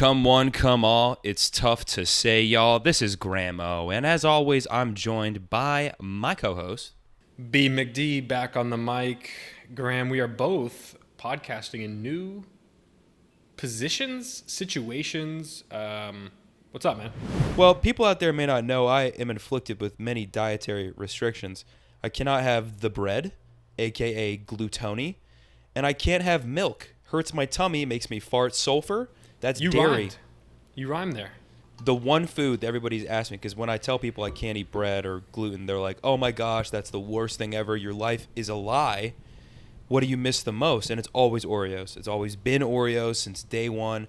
Come one, come all. It's tough to say, y'all. This is Graham-O, and as always, I'm joined by my co-host, B. McD, back on the mic. Graham, we are both podcasting in new positions, situations. What's up, man? Well, people out there may not know I am afflicted with many dietary restrictions. I cannot have the bread, aka gluttony, and I can't have milk. Hurts my tummy, makes me fart sulfur. That's dairy. You rhymed there. The one food that everybody's asked me, because when I tell people I can't eat bread or gluten, they're like, oh my gosh, that's the worst thing ever. Your life is a lie. What do you miss the most? And it's always Oreos. It's always been Oreos since day one.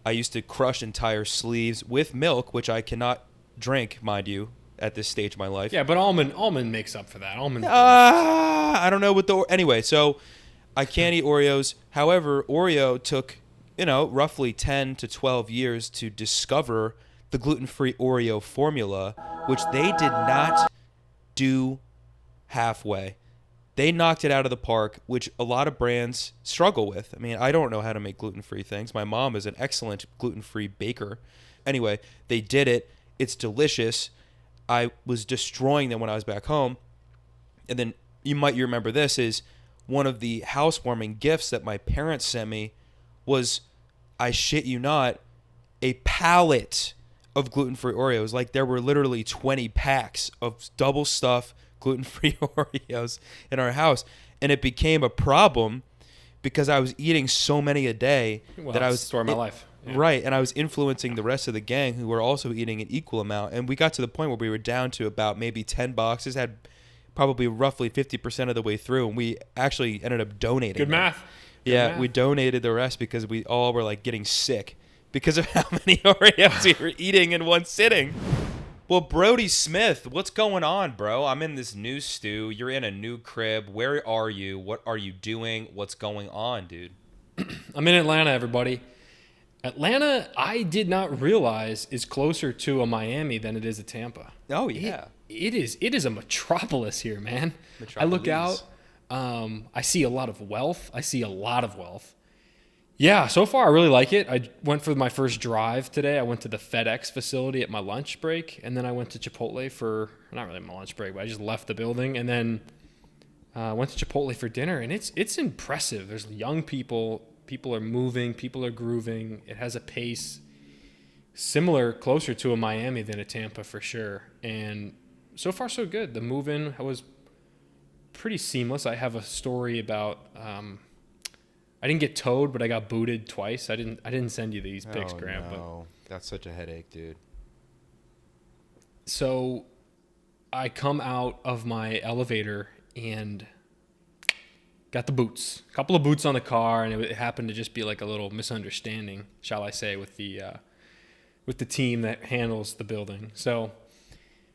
I used to crush entire sleeves with milk, which I cannot drink, mind you, at this stage of my life. Yeah, but almond makes up for that. I don't know what anyway, so I can't eat Oreos. However, Oreo took, roughly 10 to 12 years to discover the gluten-free Oreo formula, which they did not do halfway. They knocked it out of the park, which a lot of brands struggle with. I mean, I don't know how to make gluten-free things. My mom is an excellent gluten-free baker. Anyway, they did it. It's delicious. I was destroying them when I was back home. And then you remember this is one of the housewarming gifts that my parents sent me was, I shit you not, a pallet of gluten-free Oreos. Like there were literally 20 packs of double stuff gluten-free Oreos in our house. And it became a problem because I was eating so many a day that I was story of my life. Yeah. Right. And I was influencing the rest of the gang who were also eating an equal amount. And we got to the point where we were down to about maybe 10 boxes, had probably roughly 50% of the way through. And we actually ended up donating. Good math. We donated the rest because we all were like getting sick because of how many Oreos we were eating in one sitting. Well, Brody Smith, what's going on, bro? I'm in this new stew. You're in a new crib. Where are you? What are you doing? What's going on, dude? I'm in Atlanta, everybody. Atlanta, I did not realize, is closer to a Miami than it is a Tampa. Oh, yeah. It is a metropolis here, man. I look out. I see a lot of wealth. Yeah, so far I really like it. I went for my first drive today. I went to the FedEx facility at my lunch break, and then I went to Chipotle for, not really my lunch break, but I just left the building, and then went to Chipotle for dinner, and it's impressive. There's young people. People are moving. People are grooving. It has a pace closer to a Miami than a Tampa for sure. And so far, so good. The move-in was pretty seamless. I have a story about I didn't get towed, but I got booted twice. I didn't send you these pics, Graham. No. That's such a headache, dude. So I come out of my elevator and got the boots. A couple of boots on the car, and it happened to just be like a little misunderstanding, shall I say, with the team that handles the building. So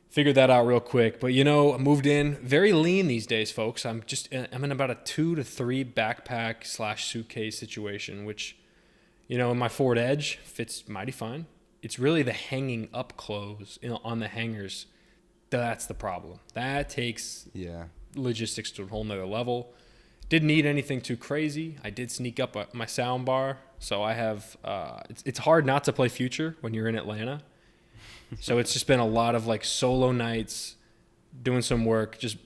figured that out real quick. But, I moved in very lean these days, folks. I'm in about a 2 to 3 backpack / suitcase situation, which, in my Ford Edge fits mighty fine. It's really the hanging up clothes on the hangers. That's the problem. That takes logistics to a whole nother level. Didn't need anything too crazy. I did sneak up my sound bar. So I have, it's hard not to play Future when you're in Atlanta. So it's just been a lot of like solo nights, doing some work, just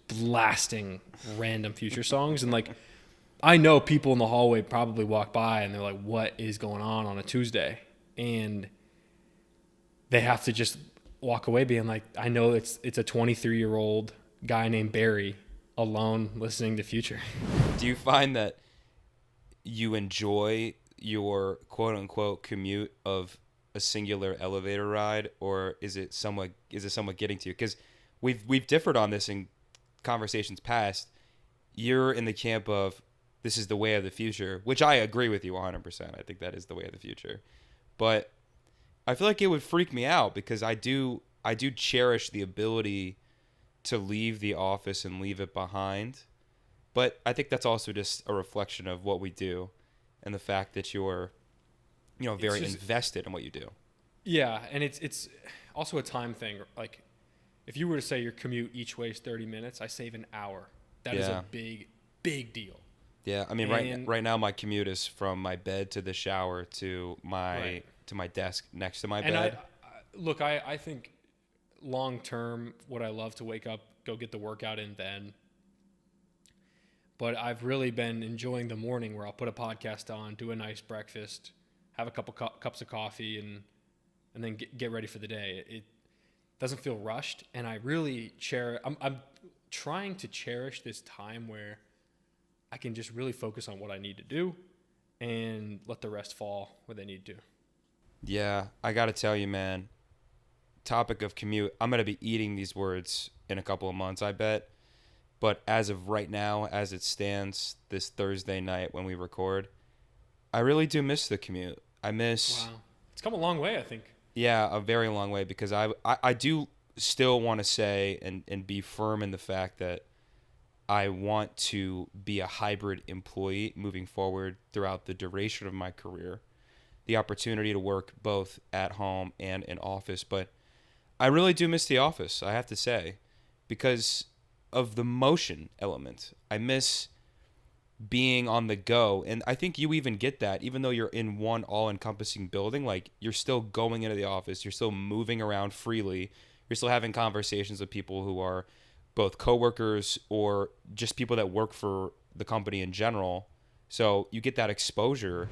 blasting random Future songs. And like, I know people in the hallway probably walk by and they're like, what is going on a Tuesday? And they have to just walk away being like, I know it's a 23-year-old guy named Barry alone listening to Future. Do you find that you enjoy your quote-unquote commute of a singular elevator ride, or is it somewhat getting to you? Because we've differed on this in conversations past. You're in the camp of this is the way of the future, which I agree with you 100%. I think that is the way of the future. But I feel like it would freak me out because I do cherish the ability to leave the office and leave it behind. But I think that's also just a reflection of what we do and the fact that you're very invested in what you do. Yeah, and it's also a time thing. Like, if you were to say your commute each way is 30 minutes, I save an hour. That is a big deal. Yeah, I mean, And right now my commute is from my bed to the shower to my Right. desk next to my and bed. look, I think long term, would I love to wake up, go get the workout in then? But I've really been enjoying the morning where I'll put a podcast on, do a nice breakfast, have a couple cups of coffee, and then get ready for the day. It doesn't feel rushed, and I really I'm trying to cherish this time where I can just really focus on what I need to do and let the rest fall where they need to. Yeah, I got to tell you, man. Topic of commute. I'm going to be eating these words in a couple of months, I bet. But as of right now, as it stands this Thursday night when we record, I really do miss the commute. I miss, Wow. It's come a long way, I think. yeah, a very long way because I do still want to say and be firm in the fact that I want to be a hybrid employee moving forward throughout the duration of my career. The opportunity to work both at home and in office. But I really do miss the office, I have to say, because of the motion element. I miss being on the go. And I think you even get that, even though you're in one all-encompassing building, like you're still going into the office, you're still moving around freely, you're still having conversations with people who are both coworkers or just people that work for the company in general. So you get that exposure.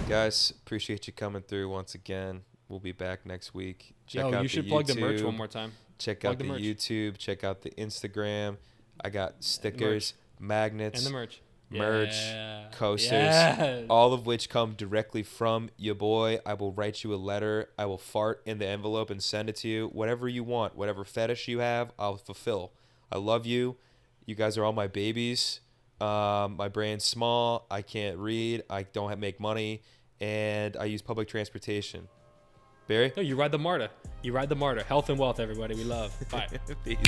Guys, appreciate you coming through once again. We'll be back next week. Check out You should the plug the YouTube. merch one more time. Check Plug out the the merch. YouTube. Check out the Instagram. I got stickers, magnets, And the merch. merch, Yeah. coasters, Yes. all of which come directly from your boy. I will write you a letter. I will fart in the envelope and send it to you. Whatever you want, whatever fetish you have, I'll fulfill. I love you. You guys are all my babies. My brain's small. I can't read. I don't make money. And I use public transportation. Barry? No, you ride the MARTA. You ride the MARTA. Health and wealth, everybody. We love. Bye. Peace.